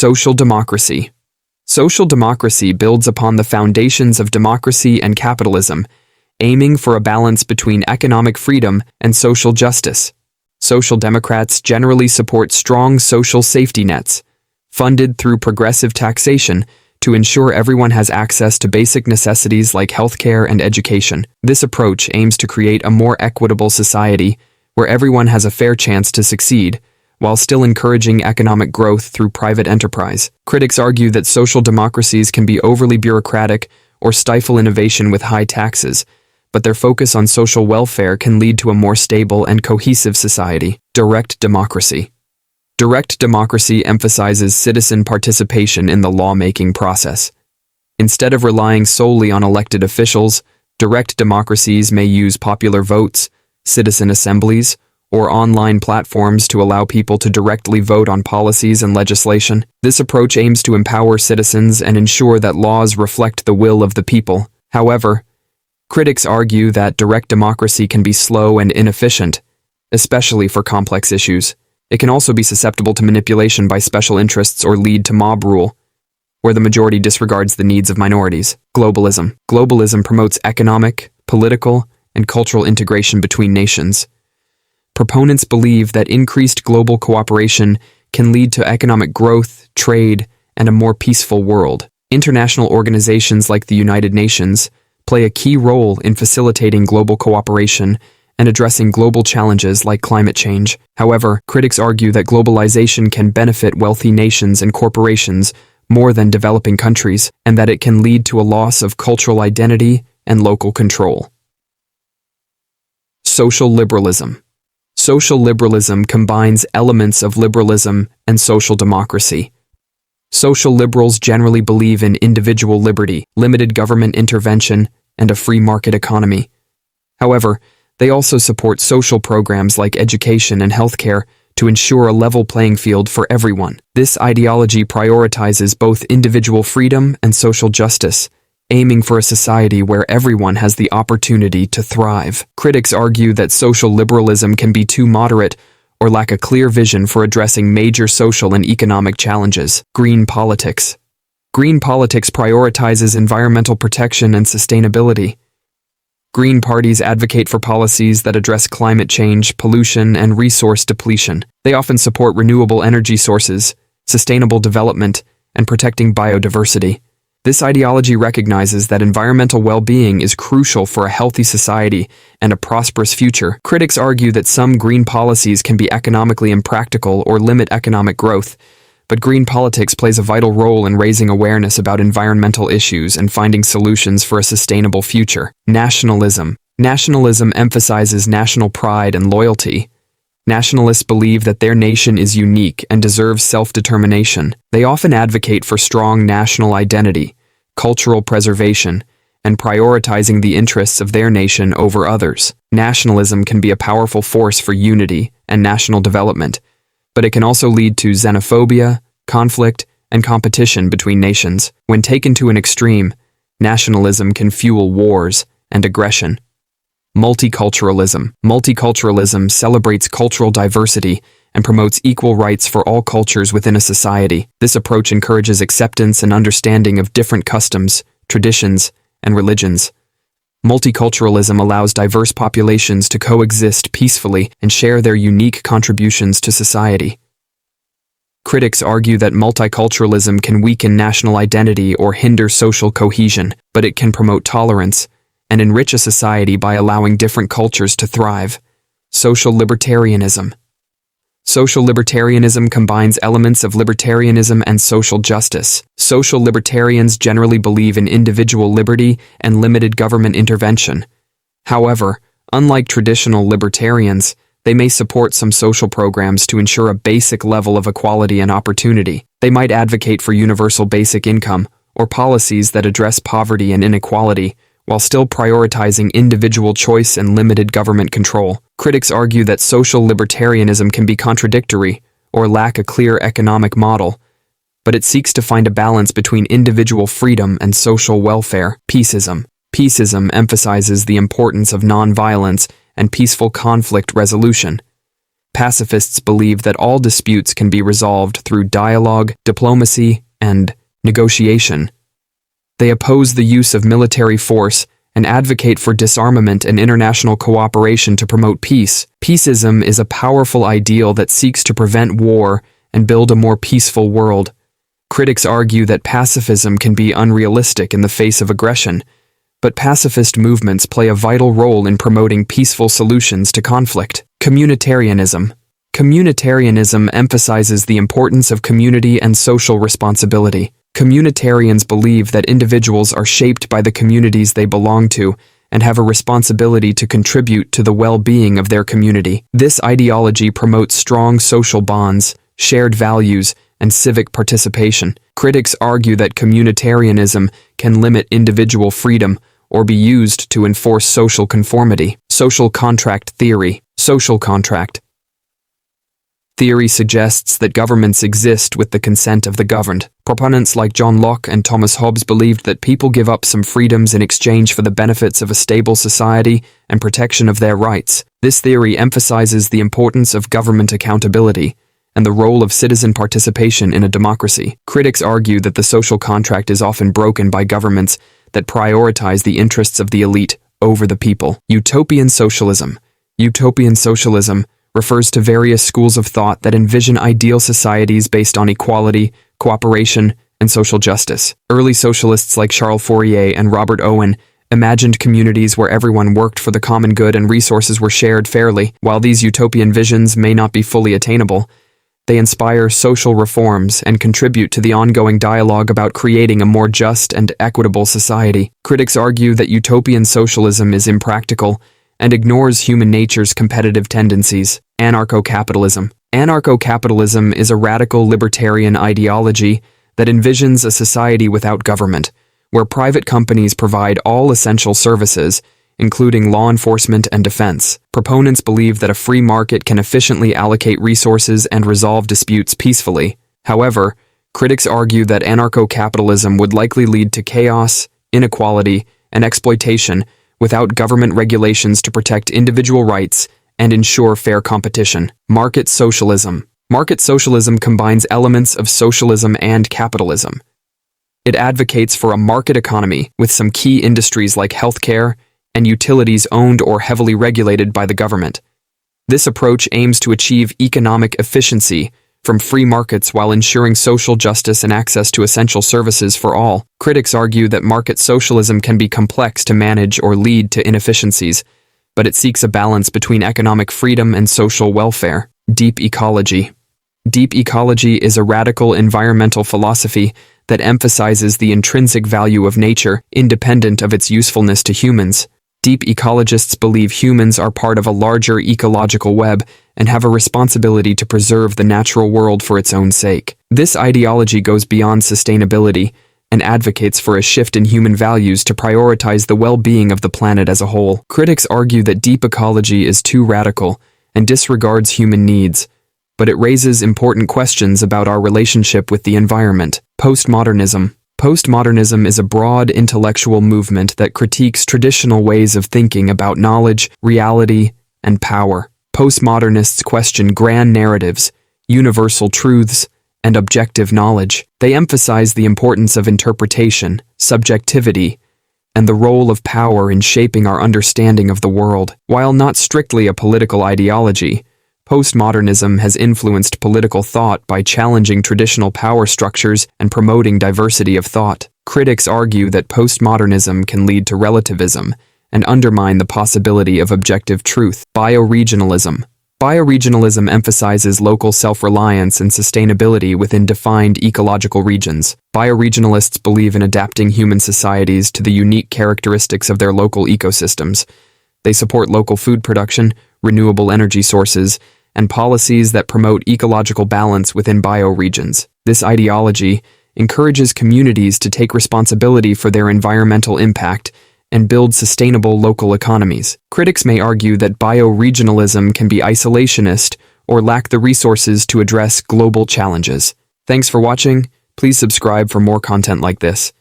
Social democracy. Social democracy builds upon the foundations of democracy and capitalism, aiming for a balance between economic freedom and social justice. Social democrats generally support strong social safety nets, funded through progressive taxation, to ensure everyone has access to basic necessities like healthcare and education. This approach aims to create a more equitable society where everyone has a fair chance to succeed, while still encouraging economic growth through private enterprise. Critics argue that social democracies can be overly bureaucratic or stifle innovation with high taxes, but their focus on social welfare can lead to a more stable and cohesive society. Direct democracy. Direct democracy emphasizes citizen participation in the lawmaking process. Instead of relying solely on elected officials, direct democracies may use popular votes, citizen assemblies, or online platforms to allow people to directly vote on policies and legislation. This approach aims to empower citizens and ensure that laws reflect the will of the people. However, critics argue that direct democracy can be slow and inefficient, especially for complex issues. It can also be susceptible to manipulation by special interests or lead to mob rule, where the majority disregards the needs of minorities. Globalism. Globalism promotes economic, political, and cultural integration between nations. Proponents believe that increased global cooperation can lead to economic growth, trade, and a more peaceful world. International organizations like the United Nations play a key role in facilitating global cooperation and addressing global challenges like climate change. However, critics argue that globalization can benefit wealthy nations and corporations more than developing countries, and that it can lead to a loss of cultural identity and local control. Social liberalism. Social liberalism combines elements of liberalism and social democracy. Social liberals generally believe in individual liberty, limited government intervention, and a free market economy. However, they also support social programs like education and healthcare to ensure a level playing field for everyone. This ideology prioritizes both individual freedom and social justice, aiming for a society where everyone has the opportunity to thrive. Critics argue that social liberalism can be too moderate or lack a clear vision for addressing major social and economic challenges. Green politics. Green politics prioritizes environmental protection and sustainability. Green parties advocate for policies that address climate change, pollution, and resource depletion. They often support renewable energy sources, sustainable development, and protecting biodiversity. This ideology recognizes that environmental well-being is crucial for a healthy society and a prosperous future. Critics argue that some green policies can be economically impractical or limit economic growth, but green politics plays a vital role in raising awareness about environmental issues and finding solutions for a sustainable future. Nationalism. Nationalism emphasizes national pride and loyalty. Nationalists believe that their nation is unique and deserves self-determination. They often advocate for strong national identity, cultural preservation, and prioritizing the interests of their nation over others. Nationalism can be a powerful force for unity and national development, but it can also lead to xenophobia, conflict, and competition between nations. When taken to an extreme, nationalism can fuel wars and aggression. Multiculturalism. Multiculturalism celebrates cultural diversity and promotes equal rights for all cultures within a society. This approach encourages acceptance and understanding of different customs, traditions, and religions. Multiculturalism allows diverse populations to coexist peacefully and share their unique contributions to society. Critics argue that multiculturalism can weaken national identity or hinder social cohesion, but it can promote tolerance and enrich a society by allowing different cultures to thrive. Social libertarianism. Social libertarianism combines elements of libertarianism and social justice. Social libertarians generally believe in individual liberty and limited government intervention. However, unlike traditional libertarians, they may support some social programs to ensure a basic level of equality and opportunity. They might advocate for universal basic income or policies that address poverty and inequality, while still prioritizing individual choice and limited government control. Critics argue that social libertarianism can be contradictory or lack a clear economic model, but it seeks to find a balance between individual freedom and social welfare. Peaceism. Peaceism emphasizes the importance of nonviolence and peaceful conflict resolution. Pacifists believe that all disputes can be resolved through dialogue, diplomacy, and negotiation. They oppose the use of military force and advocate for disarmament and international cooperation to promote peace. Peaceism is a powerful ideal that seeks to prevent war and build a more peaceful world. Critics argue that pacifism can be unrealistic in the face of aggression, but pacifist movements play a vital role in promoting peaceful solutions to conflict. Communitarianism. Communitarianism emphasizes the importance of community and social responsibility. Communitarians believe that individuals are shaped by the communities they belong to and have a responsibility to contribute to the well-being of their community. This ideology promotes strong social bonds, shared values, and civic participation. Critics argue that communitarianism can limit individual freedom or be used to enforce social conformity. Social contract theory. Social contract theory suggests that governments exist with the consent of the governed. Proponents like John Locke and Thomas Hobbes believed that people give up some freedoms in exchange for the benefits of a stable society and protection of their rights. This theory emphasizes the importance of government accountability and the role of citizen participation in a democracy. Critics argue that the social contract is often broken by governments that prioritize the interests of the elite over the people. Utopian socialism. Utopian socialism refers to various schools of thought that envision ideal societies based on equality, cooperation, and social justice. Early socialists like Charles Fourier and Robert Owen imagined communities where everyone worked for the common good and resources were shared fairly. While these utopian visions may not be fully attainable, they inspire social reforms and contribute to the ongoing dialogue about creating a more just and equitable society. Critics argue that utopian socialism is impractical and ignores human nature's competitive tendencies. Anarcho-capitalism. Anarcho-capitalism is a radical libertarian ideology that envisions a society without government, where private companies provide all essential services, including law enforcement and defense. Proponents believe that a free market can efficiently allocate resources and resolve disputes peacefully. However, critics argue that anarcho-capitalism would likely lead to chaos, inequality, and exploitation without government regulations to protect individual rights and ensure fair competition. Market socialism. Market socialism combines elements of socialism and capitalism. It advocates for a market economy with some key industries like healthcare and utilities owned or heavily regulated by the government. This approach aims to achieve economic efficiency from free markets while ensuring social justice and access to essential services for all. Critics argue that market socialism can be complex to manage or lead to inefficiencies, but it seeks a balance between economic freedom and social welfare. Deep ecology. Deep ecology is a radical environmental philosophy that emphasizes the intrinsic value of nature, independent of its usefulness to humans. Deep ecologists believe humans are part of a larger ecological web and have a responsibility to preserve the natural world for its own sake. This ideology goes beyond sustainability and advocates for a shift in human values to prioritize the well-being of the planet as a whole. Critics argue that deep ecology is too radical and disregards human needs, but it raises important questions about our relationship with the environment. Postmodernism. Postmodernism is a broad intellectual movement that critiques traditional ways of thinking about knowledge, reality, and power. Postmodernists question grand narratives, universal truths, and objective knowledge. They emphasize the importance of interpretation, subjectivity, and the role of power in shaping our understanding of the world. While not strictly a political ideology, postmodernism has influenced political thought by challenging traditional power structures and promoting diversity of thought. Critics argue that postmodernism can lead to relativism and undermine the possibility of objective truth. Bioregionalism. Bioregionalism emphasizes local self-reliance and sustainability within defined ecological regions. Bioregionalists believe in adapting human societies to the unique characteristics of their local ecosystems. They support local food production, renewable energy sources, and policies that promote ecological balance within bioregions. This ideology encourages communities to take responsibility for their environmental impact and build sustainable local economies. Critics may argue that bioregionalism can be isolationist or lack the resources to address global challenges. Thanks for watching. Please subscribe for more content like this.